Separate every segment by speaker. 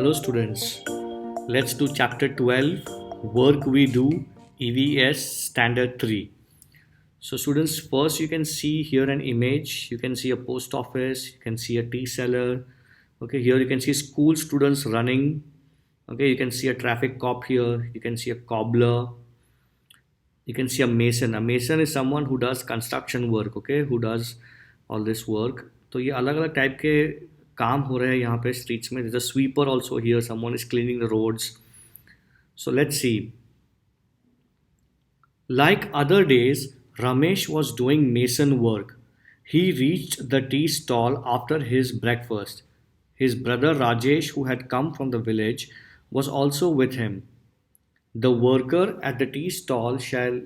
Speaker 1: Hello students, let's do chapter 12, Work We Do, EVS Standard 3. So students, first you can see here an image, you can see a post office, you can see a tea seller. Okay, here you can see school students running. Okay, you can see a traffic cop here, you can see a cobbler, you can see a mason. A mason is someone who does construction work, okay, who does all this work. तो ये अलग अलग type के काम हो रहे हैं यहाँ पे स्ट्रीट्स में. There's a sweeper also here, someone is cleaning the roads. So let's see. Like other days, Ramesh was doing mason work. He reached the tea stall after his breakfast. His brother Rajesh, who had come from the village, was also with him. The worker at the tea stall shall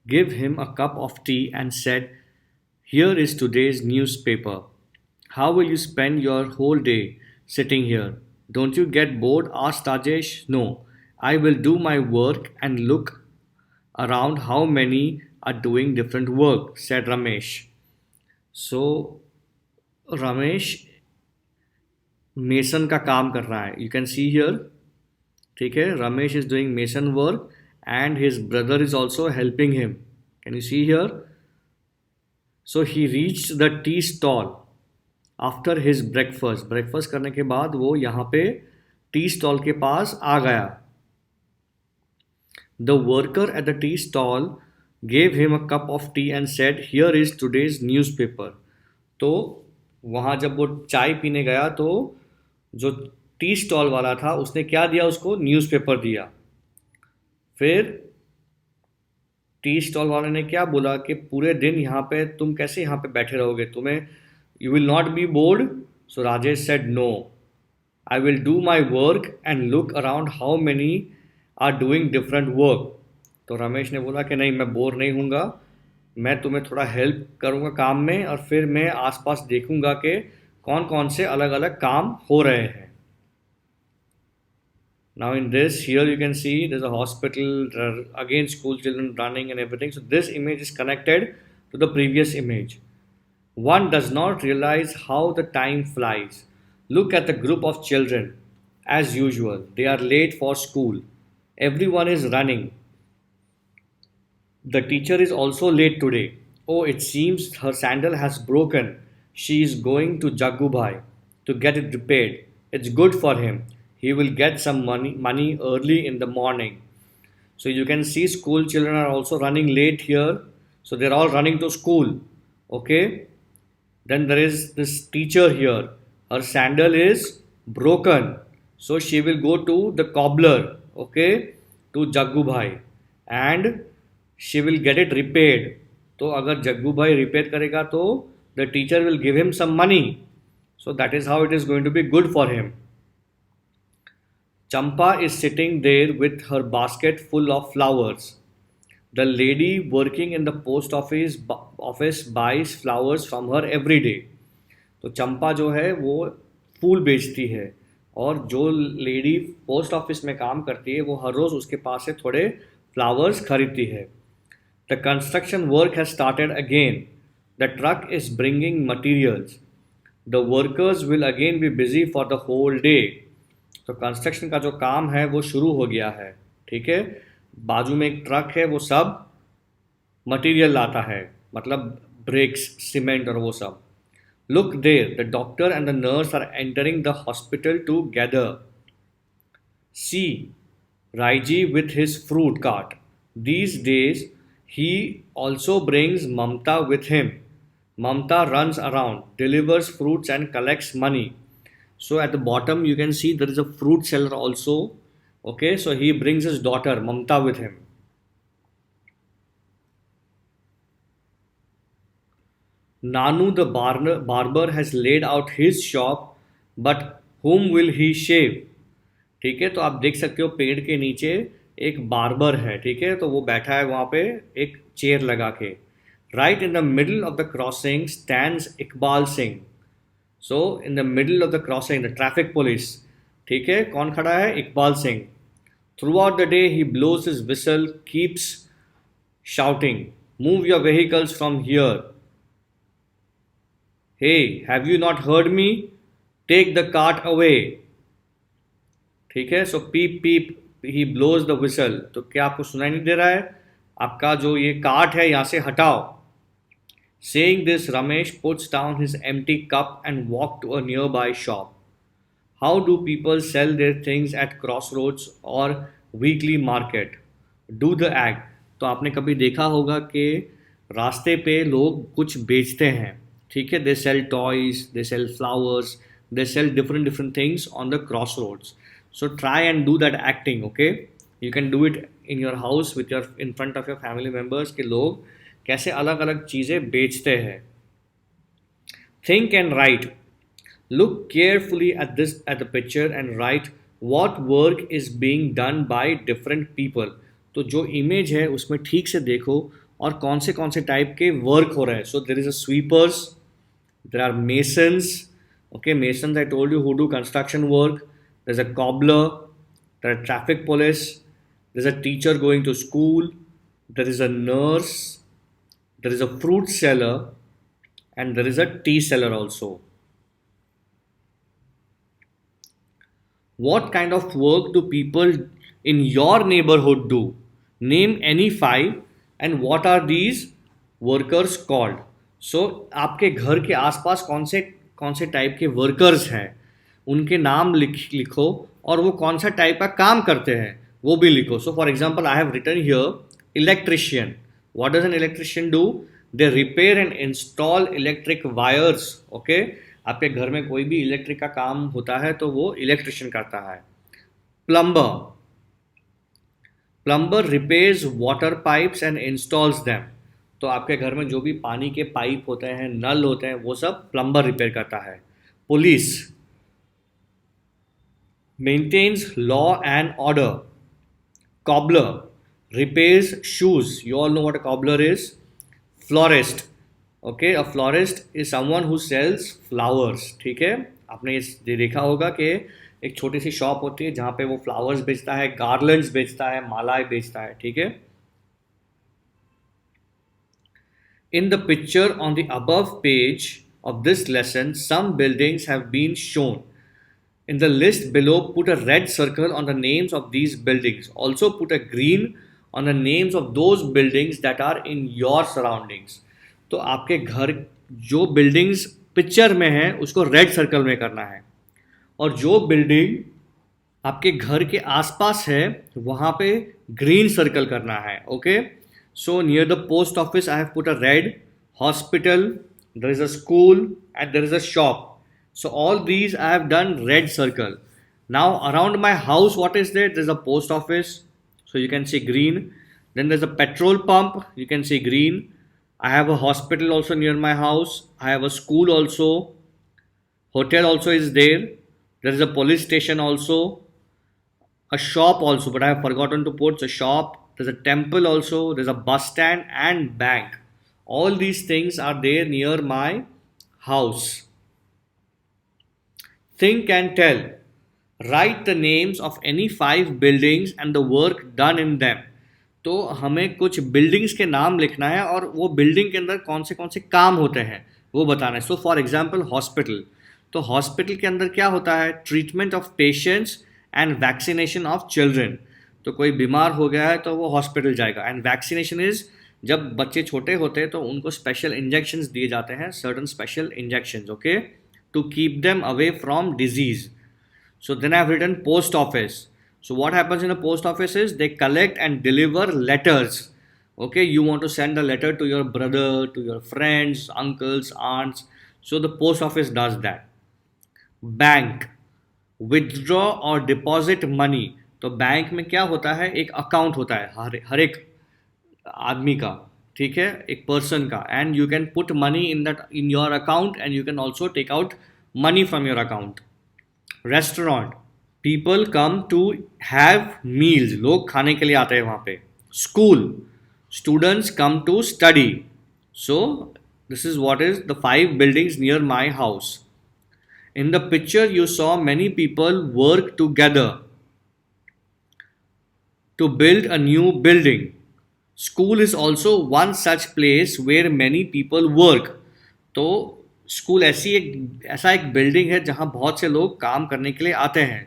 Speaker 1: give him a cup of tea and said, "Here is today's newspaper. How will you spend your whole day sitting here? Don't you get bored?" asked Rajesh. "No, I will do my work and look around how many are doing different work," said Ramesh. So Ramesh mason का काम कर रहा है. You can see here. ठीक है, Ramesh is doing mason work and his brother is also helping him. Can you see here? So he reached the tea stall after his breakfast. Breakfast करने के बाद वो यहाँ पे टी स्टॉल के पास आ गया. The worker at the tea stall gave him a cup of tea and said, "Here is today's newspaper." तो वहाँ जब वो चाय पीने गया तो जो टी स्टॉल वाला था उसने क्या दिया उसको? न्यूज़पेपर दिया. फिर टी स्टॉल वाले ने क्या बोला कि पूरे दिन यहाँ पे तुम कैसे यहाँ पे बैठे रहोगे, तुम्हें you will not be bored. So Rajesh said, no, I will do my work and look around how many are doing different work. तो रमेश ने बोला कि नहीं, मैं बोर नहीं हूँगा, मैं तुम्हें थोड़ा हेल्प करूँगा काम में और फिर मैं आसपास देखूँगा कि कौन कौन से अलग अलग काम हो रहे हैं. Now in this, here you can see there's a hospital, again school children running and everything. So this image is connected to the previous image. One does not realize how the time flies. Look at the group of children. As usual, they are late for school. Everyone is running. The teacher is also late today. Oh, it seems her sandal has broken. She is going to Jagubhai to get it repaired. It's good for him. He will get some money early in the morning. So you can see school children are also running late here. So they're all running to school. Okay. Then there is this teacher here. Her sandal is broken. So she will go to the cobbler. Okay. To Jaggu Bhai. And she will get it repaired. तो अगर जग्गू भाई repair करेगा तो the teacher will give him some money. So that is how it is going to be good for him. Champa is sitting there with her basket full of flowers. The lady working in the post office buys flowers from her every day. तो चंपा जो है वो फूल बेचती है और जो lady post office में काम करती है वो हर रोज़ उसके पास से थोड़े फ्लावर्स खरीदती है. The construction work has started again. The truck is bringing materials. The workers will again be busy for the whole day. तो कंस्ट्रक्शन का जो काम है वो शुरू हो गया है. ठीक है, बाजू में एक ट्रक है, वो सब मटेरियल लाता है, मतलब ब्रिक्स, सीमेंट और वो सब. Look there, the doctor and the nurse are entering the hospital together. See राइजी with his fruit cart. These days he also brings Mamta with him. Mamta runs around, delivers fruits and collects money. So at the bottom you can see there is a fruit seller also. Okay, so he brings his daughter Mamta with him. Nanu the barber has laid out his shop, but whom will he shave? ठीक है, तो आप देख सकते हो पेड़ के नीचे एक बार्बर है. ठीक है, तो वो बैठा है वहाँ पे एक चेयर लगा के. Right in the middle of the crossing stands Iqbal Singh. So in the middle of the crossing the traffic police. ठीक है, कौन खड़ा है? Iqbal Singh. Throughout the day he blows his whistle, keeps shouting, move your vehicles from here. Hey, have you not heard me? Take the cart away. ठीक है, so peep peep he blows the whistle, तो क्या आपको सुनाई नहीं दे रहा है? आपका जो ये काट है यहाँ से हटाओ. Saying this, Ramesh puts down his empty cup and walked to a nearby shop. How do people sell their things at crossroads or weekly market? Do the act. तो आपने कभी देखा होगा कि रास्ते पे लोग कुछ बेचते हैं, ठीक है? They sell toys, they sell flowers, they sell different different things on the cross roads. So try and do that acting, okay? You can do it in your house with your in front of your family members के लोग कैसे अलग अलग चीज़ें बेचते हैं. Think and write. Look carefully at the picture and write what work is being done by different people. तो जो इमेज है उसमें ठीक से देखो और कौन से टाइप के वर्क हो रहे हैं. So there is a sweepers, there are masons, okay? Masons I told you who do construction work. There is a cobbler, there are traffic police, there is a teacher going to school, there is a nurse, there is a fruit seller, and there is a tea seller also. What kind of work do people in your neighborhood do? Name any five and what are these workers called? So आपके घर के आसपास कौन से type के workers हैं, उनके नाम लिखो और वो कौन सा टाइप का काम करते हैं वो भी लिखो. So for example I have written here electrician. What does an electrician do? They repair and install electric wires, okay? आपके घर में कोई भी इलेक्ट्रिक का काम होता है तो वो इलेक्ट्रिशियन करता है. Plumber. Plumber repairs water pipes and installs them. तो आपके घर में जो भी पानी के पाइप होते हैं, नल होते हैं, वो सब प्लम्बर रिपेयर करता है. Police maintains law and order. Cobbler repairs shoes. You all know what a cobbler is. Florist, okay? A florist is someone who sells flowers. ठीक है, आपने ये देखा होगा कि एक छोटी सी शॉप होती है जहाँ पे वो फ्लावर्स बेचता है, गार्लैंड्स बेचता है, मालाएं बेचता है, ठीक है? In the picture on the above page of this lesson, some buildings have been shown. In the list below, put a red circle on the names of these buildings. Also put a green on the names of those buildings that are in your surroundings. तो आपके घर जो buildings picture में है उसको red circle में करना है और जो बिल्डिंग आपके घर के आसपास है वहाँ पे ग्रीन सर्कल करना है, okay? So near the post office I have put a red. Hospital, there is a school and there is a shop. So all these I have done red circle. Now around my house, what is there? There's a post office, so you can see green. Then there's a petrol pump, you can see green. I have a hospital also near my house. I have a school also. Hotel also is there. There is a police station also. A shop also, but I have forgotten to put a shop. There's a temple also. There's a bus stand and bank. All these things are there near my house. Think and tell. Write the names of any 5 buildings and the work done in them. तो हमें कुछ buildings के नाम लिखना है और वो building के अंदर कौन से काम होते हैं वो बताना है. सो फॉर एग्जांपल हॉस्पिटल. तो हॉस्पिटल के अंदर क्या होता है? Treatment of patients and vaccination of children. तो कोई बीमार हो गया है तो वो हॉस्पिटल जाएगा. एंड वैक्सीनेशन इज जब बच्चे छोटे होते हैं तो उनको स्पेशल इंजेक्शंस दिए जाते हैं, certain special injections, okay? To keep them away from disease. So then I have written post office. So what happens in a post office is they collect and deliver letters. Okay, you want to send a letter to your brother, to your friends, uncles, aunts. So the post office does that. Bank. Withdraw or deposit money. तो bank में क्या होता है? एक account होता है हर एक आदमी का, ठीक है, एक पर्सन का. And you can put money in your account and you can also take out money from your account. Restaurant. People come to have meals. लोग खाने के लिए आते हैं वहाँ पे. School. Students come to study. So this is what is the 5 buildings near my house. In the picture you saw many people work together to build a new building. School is also one such place where many people work. तो school ऐसा एक building है जहाँ बहुत से लोग काम करने के लिए आते हैं.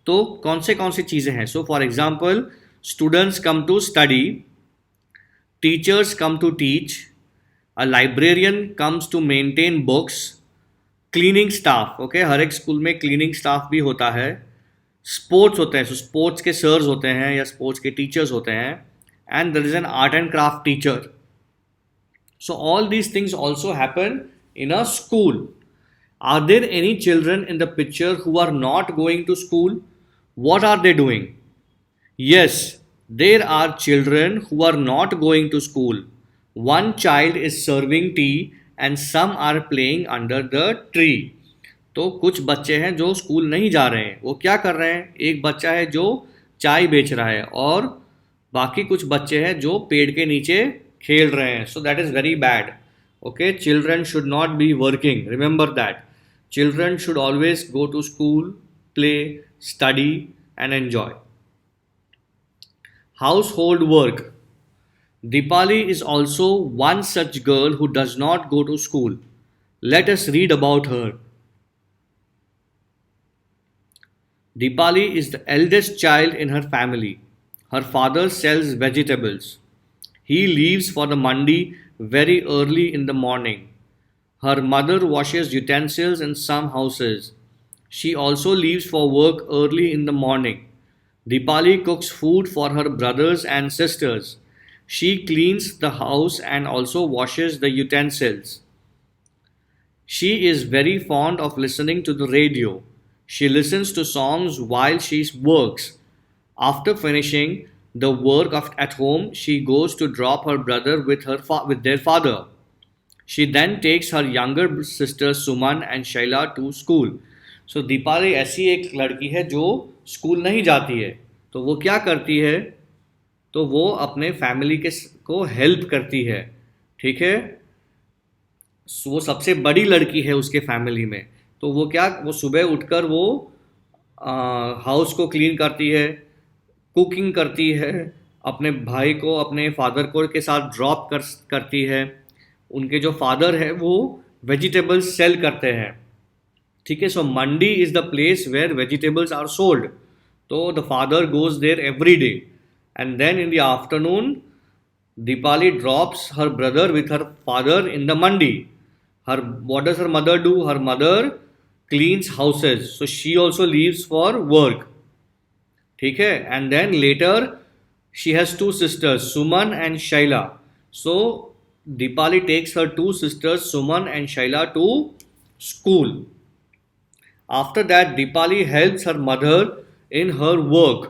Speaker 1: तो कौन सी चीज़ें हैं? So for example, students come to study, teachers come to teach, a librarian comes to maintain books, cleaning staff, okay, हर एक स्कूल में क्लीनिंग स्टाफ भी होता है, स्पोर्ट्स होते हैं, सो स्पोर्ट्स के सर्स होते हैं या स्पोर्ट्स के टीचर्स होते हैं, and there is an art and craft teacher. So all these things also happen in a school. Are there any children in the picture who are not going to school? What are they doing? Yes, there are children who are not going to school. One child is serving tea and some are playing under the tree. तो कुछ बच्चे हैं जो school नहीं जा रहे हैं. वो क्या कर रहे हैं? एक बच्चा है जो चाय बेच रहा है और बाकी कुछ बच्चे हैं जो पेड़ के नीचे खेल रहे हैं. So that is very bad. Okay, children should not be working. Remember that. Children should always go to school, play, study, and enjoy. Household work. Dipali is also one such girl who does not go to school. Let us read about her. Dipali is the eldest child in her family. Her father sells vegetables. He leaves for the mandi very early in the morning. Her mother washes utensils in some houses. She also leaves for work early in the morning. Dipali cooks food for her brothers and sisters. She cleans the house and also washes the utensils. She is very fond of listening to the radio. She listens to songs while she works. After finishing the work at home, she goes to drop her brother with their father. She then takes her younger sisters Suman and Shaila to school. So Deepali ऐसी एक लड़की है जो school नहीं जाती है. तो वो क्या करती है? तो वो अपने फैमिली को हेल्प करती है. ठीक है, वो सबसे बड़ी लड़की है उसके फैमिली में. तो वो सुबह उठकर वो हाउस को क्लीन करती है, कुकिंग करती है, अपने भाई को अपने फादर को के साथ करती है. उनके जो फादर है वो वेजिटेबल्स सेल करते हैं. ठीक है, so mandi is the place where vegetables are sold. तो the father goes there every day and then in the afternoon Deepali drops her brother with her father in the mandi. What does her mother do? Her mother cleans houses, so she also leaves for work. ठीक है, and then later she has two sisters, Suman and Shaila. So Dipali takes her two sisters Suman and Shaila to school. After that, Dipali helps her mother in her work.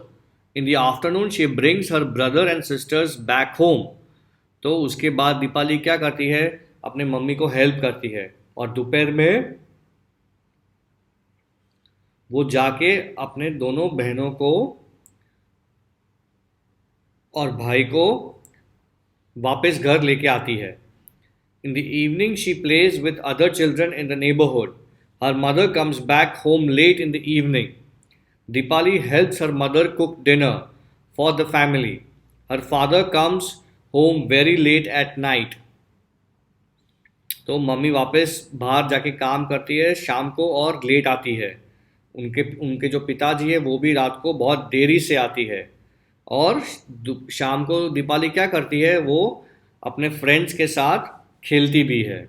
Speaker 1: In the afternoon, she brings her brother and sisters back home. तो उसके बाद दीपाली क्या करती है? अपने mummy को help करती है और दोपहर में वो जाके अपने दोनों बहनों को और भाई को वापस घर लेके आती है. In the evening, she plays with other children in the neighborhood. Her mother comes back home late in the evening. Dipali helps her mother cook dinner for the family. Her father comes home very late at night. तो mummy वापस बाहर जाके काम करती है शाम को और लेट आती है. उनके जो पिताजी है वो भी रात को बहुत देरी से आती है. और शाम को दीपाली क्या करती है? वो अपने फ्रेंड्स के साथ खेलती भी है.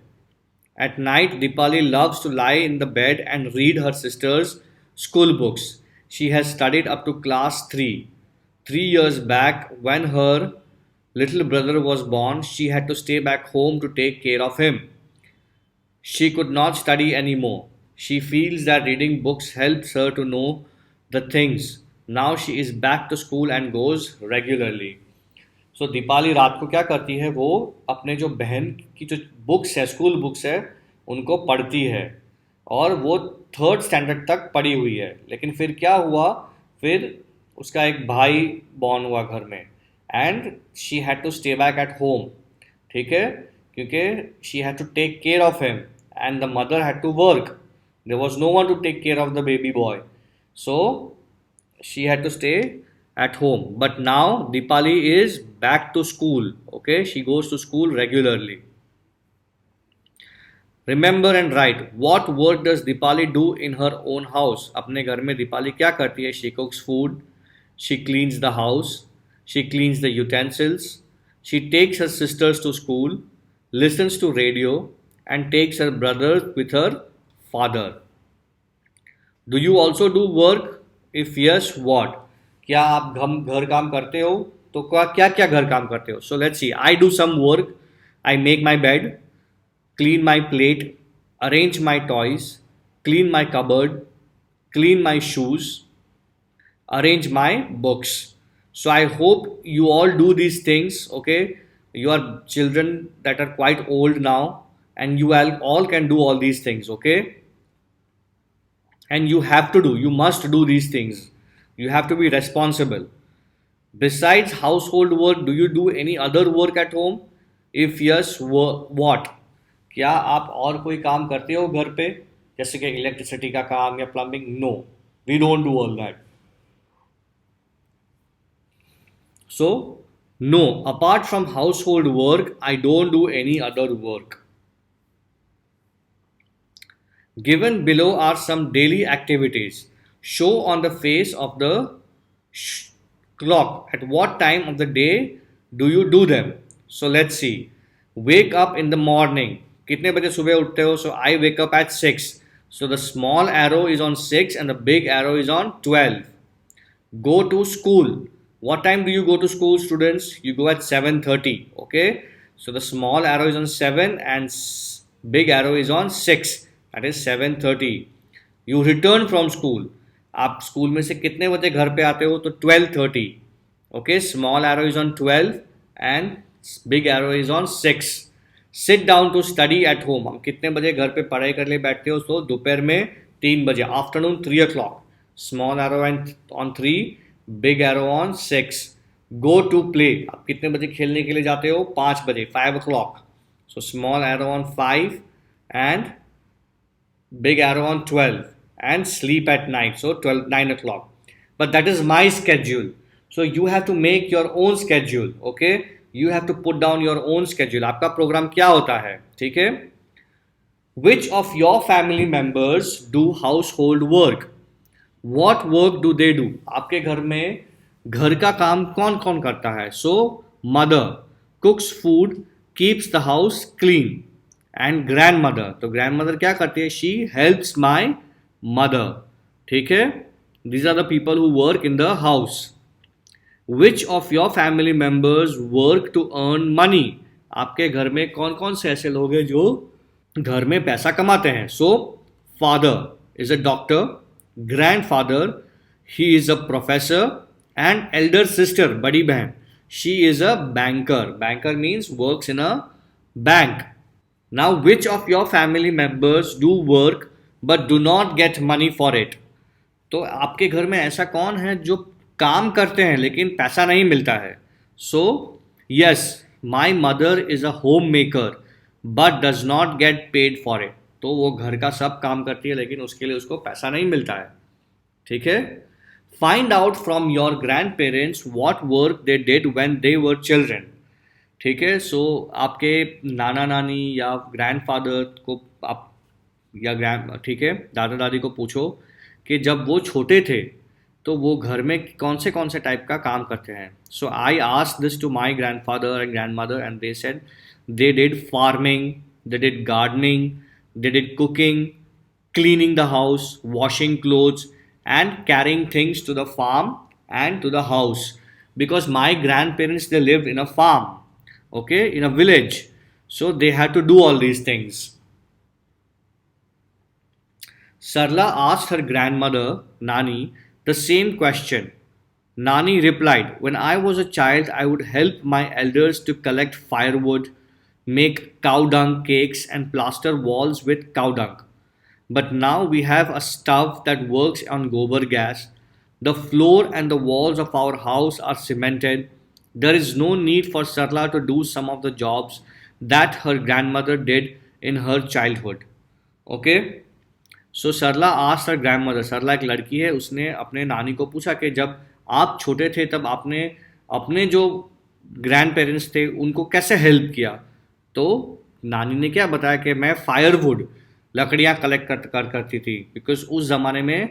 Speaker 1: At night, Dipali loves to lie in the bed and read her sister's school books. She has studied up to class 3. 3 years back, when her little brother was born, she had to stay back home to take care of him. She could not study anymore. She feels that reading books helps her to know the things. Now she is back to school and goes regularly. सो दीपाली रात को क्या करती है? वो अपने जो बहन की जो बुक्स है, स्कूल बुक्स है, उनको पढ़ती है. और वो 3rd स्टैंडर्ड तक पढ़ी हुई है. लेकिन फिर क्या हुआ? फिर उसका एक भाई बॉर्न हुआ घर में and she had to stay back at home. ठीक है, क्योंकि she had to take care of him and the mother had to work. There was no one to take care of the baby boy, so she had to stay at home. But now Dipali is back to school. Okay, she goes to school regularly. Remember and write. What work does Dipali do in her own house? अपने घर में दीपाली क्या करती है? She cooks food. She cleans the house. She cleans the utensils. She takes her sisters to school, listens to radio, and takes her brother with her father. Do you also do work? If yes, what? क्या आप घर काम करते हो? तो क्या क्या क्या घर काम करते हो? So let's see. I do some work. I make my bed, clean my plate, arrange my toys, clean my cupboard, clean my shoes, arrange my books. So I hope you all do these things. Okay, you are children that are quite old now, and you all can do all these things. Okay, and you have to do, you must do these things. You have to be responsible. Besides household work, do you do any other work at home? If yes, what? क्या आप और कोई काम करते हो घर पे, जैसे कि इलेक्ट्रिसिटी का काम या plumbing? No, we don't do all that. So, no, apart from household work, I don't do any other work. Given below are some daily activities. Show on the face of the clock at what time of the day do you do them. So let's see. Wake up in the morning. कितने बजे सुबह उठते हो? So I wake up at 6. So the small arrow is on 6 and the big arrow is on 12. Go to school. What time do you go to school, students? You go at 7:30. Okay. So the small arrow is on 7 and big arrow is on 6. That is 7:30. You return from school. आप school में से कितने बजे घर पे आते हो? तो 12:30. Okay. Small arrow is on 12 and big arrow is on 6. Sit down to study at home. हम कितने बजे घर पे पढ़ाई कर ले बैठते हो? तो दोपहर में 3 बजे. Afternoon 3 o'clock. Small arrow on 3, big arrow on 6. Go to play. आप कितने बजे खेलने के लिए जाते हो? 5 बजे. 5 o'clock. So small arrow on 5 and big arrow on 12. And sleep at night. So 9 o'clock. But that is my schedule. So you have to make your own schedule. Okay. You have to put down your own schedule. आपका programme क्या होता है? ठीक है. Which of your family members do household work? What work do they do? आपके घर में घर का काम कौन कौन करता है? So mother cooks food, keeps the house clean. And grandmother, तो grandmother क्या करती है? She helps my mother. ठीक है. These are the people who work in the house. Which of your family members work to earn money? आपके घर में कौन कौन से ऐसे लोग हैं जो घर में पैसा कमाते हैं? So father is a doctor, grandfather he is a professor, and elder sister बड़ी बहन she is a banker. Banker means works in a bank. Now which of your family members do work but do not get money for it? तो आपके घर में ऐसा कौन है जो काम करते हैं लेकिन पैसा नहीं मिलता है? So yes, my mother is a home maker but does not get paid for it. तो वो घर का सब काम करती है लेकिन उसके लिए उसको पैसा नहीं मिलता है. ठीक है. Find out from your grand parents what work they did when they were children. ठीक है. सो आपके नाना नानी या ग्रैंडफादर को आप या ठीक है, दादा दादी को पूछो कि जब वो छोटे थे तो वो घर में कौन से टाइप का काम करते हैं. So I asked this to my grandfather and grandmother and they said they did farming, they did gardening, they did cooking, cleaning the house, washing clothes, and carrying things to the farm and to the house. Because my grandparents, they lived in a farm, okay, in a village. So they had to do all these things. Sarla asked her grandmother, Nani, the same question. Nani replied, when I was a child, I would help my elders to collect firewood, make cow dung cakes, and plaster walls with cow dung. But now we have a stove that works on gobar gas. The floor and the walls of our house are cemented. There is no need for Sarla to do some of the jobs that her grandmother did in her childhood. Okay? So Sarla asked her grandmother. Sarla एक लड़की है, उसने अपने नानी को पूछा कि जब आप छोटे थे तब आपने अपने जो ग्रैंड पेरेंट्स थे उनको कैसे हेल्प किया. तो नानी ने क्या बताया कि मैं फायरवुड, लकड़ियाँ कलेक्ट करती थी, बिकॉज उस ज़माने में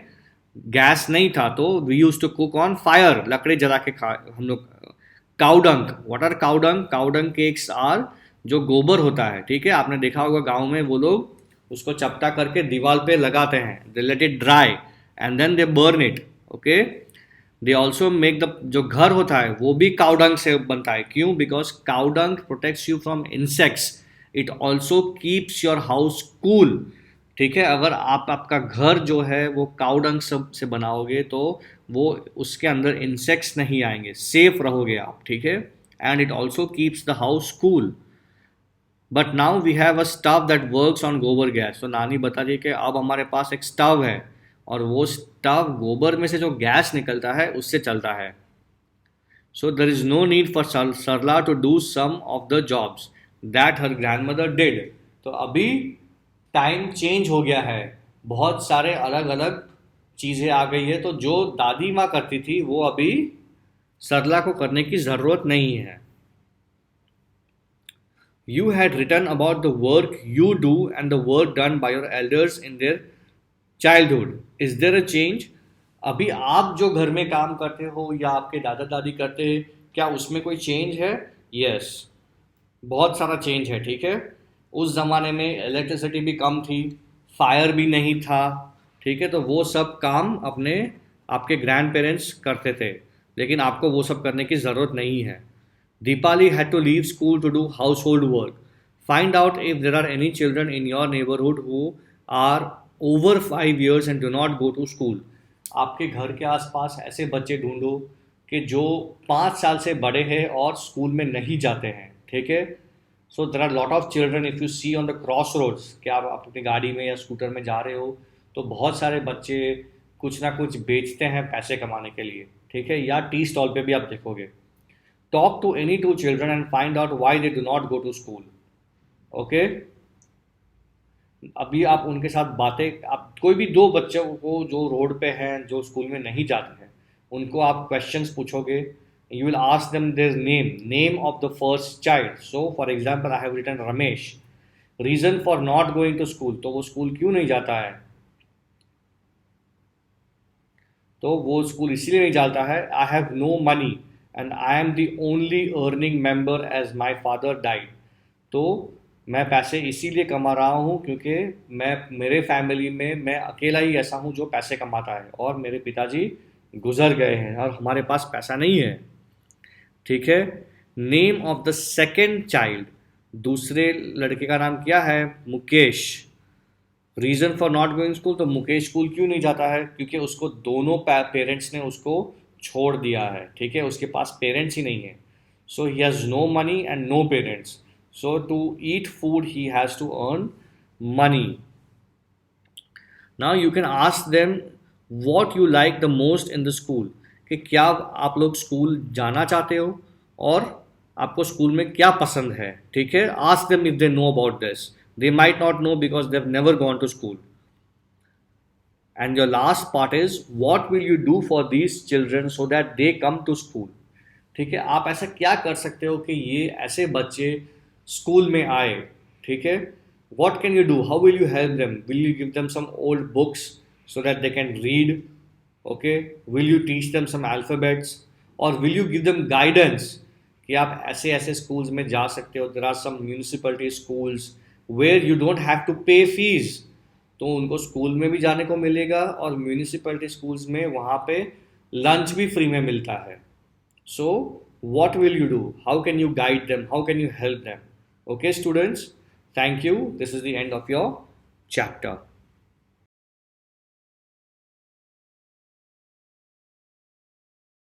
Speaker 1: गैस नहीं था, तो we use to cook on fire, लकड़ी जला के खा हम लोग। Cow dung, what are cow dung? Cow dung cakes are, जो गोबर होता है, ठीक है, आपने देखा होगा गांव में वो लोग उसको चपटा करके दीवार पे लगाते हैं, they let it dry and then they burn it, okay. They also make the, जो घर होता है वो भी काउडंग से बनता है, क्यों? Because cow dung protects you from insects, it also keeps your house cool, ठीक है। अगर आप आपका घर जो है वो काउडंग सब से बनाओगे तो वो उसके अंदर इंसेक्ट्स नहीं आएंगे, सेफ रहोगे आप, ठीक है। And it also keeps the house cool. But now we have a stove that works on गोबर गैस। तो नानी बता रही है कि अब हमारे पास एक स्टव है, और वो स्टव गोबर में से जो गैस निकलता है उससे चलता है। So there is no need for Sarla to do some of the jobs that her grandmother did. तो अभी टाइम चेंज हो गया है, बहुत सारे अलग अलग चीज़ें आ गई है, तो जो दादी माँ करती थी वो अभी सरला को करने की ज़रूरत नहीं है। You had written about the work you do and the work done by your elders in their childhood. Is there a change? अभी आप जो घर में काम करते हो या आपके दादा दादी करते हैं, क्या उसमें कोई चेंज है? यस, बहुत सारा चेंज है, ठीक है। उस ज़माने में इलेक्ट्रिसिटी भी कम थी, फायर भी नहीं था, ठीक है, तो वो सब काम अपने आपके ग्रैंड पेरेंट्स करते थे, लेकिन आपको वो सब करने की ज़रूरत नहीं है। Deepali had to leave school to do household work. Find out if there are any children in your neighborhood who are over 5 years and do not go to school. आपके घर के आसपास ऐसे बच्चे ढूंढो कि जो 5 साल से बड़े हैं और स्कूल में नहीं जाते हैं, ठीक है। So there are lot of children, if you see on the cross roads, कि आप अपनी गाड़ी में या स्कूटर में जा रहे हो तो बहुत सारे बच्चे कुछ ना कुछ बेचते हैं पैसे कमाने के लिए, ठीक है, या टी स्टॉल पे भी आप देखोगे। Talk to any two children and find out why they do not go to school. Okay? अभी आप उनके साथ बातें, आप कोई भी दो बच्चों को जो रोड पे हैं, जो स्कूल में नहीं जाते हैं, उनको आप क्वेश्चंस पूछोगे। You will ask them their name of the first child. So for example I have written Ramesh, reason for not going to school, तो वो स्कूल क्यों नहीं जाता है? तो वो स्कूल इसीलिए नहीं जाता है, I have no money and I am the only earning member as my father died. तो मैं पैसे इसीलिए कमा रहा हूँ क्योंकि मैं, मेरे फैमिली में मैं अकेला ही ऐसा हूँ जो पैसे कमाता है, और मेरे पिताजी गुजर गए हैं और हमारे पास पैसा नहीं है, ठीक है। Name of the second child, दूसरे लड़के का नाम क्या है? Mukesh. Reason for not going school, तो मुकेश स्कूल क्यों नहीं जाता है? क्योंकि उसको दोनों पेरेंट्स ने उसको छोड़ दिया है, ठीक है, उसके पास पेरेंट्स ही नहीं है। So he has no money and no parents, so to eat food he has to earn money. Now you can ask them what you like the most in the school, कि क्या आप लोग school जाना चाहते हो और आपको school में क्या पसंद है, ठीक है। Ask them if they know about this, they might not know because they have never gone to school. And your last part is what will you do for these children so that they come to school, ठीक है। आप ऐसा क्या कर सकते हो कि ये ऐसे बच्चे स्कूल में आए, ठीक है। what can you do, how will you help them? Will you give them some old books so that they can read? Okay, will you teach them some alphabets, or will you give them guidance कि आप ऐसे ऐसे schools में जा सकते हो? there are some municipality schools where you don't have to pay fees, तो उनको स्कूल में भी जाने को मिलेगा और म्यूनिसिपैलिटी स्कूल्स में वहाँ पे लंच भी फ्री में मिलता है। So what will you do, how can you guide them, how can you help them? Okay students, thank you, this is the end of your chapter.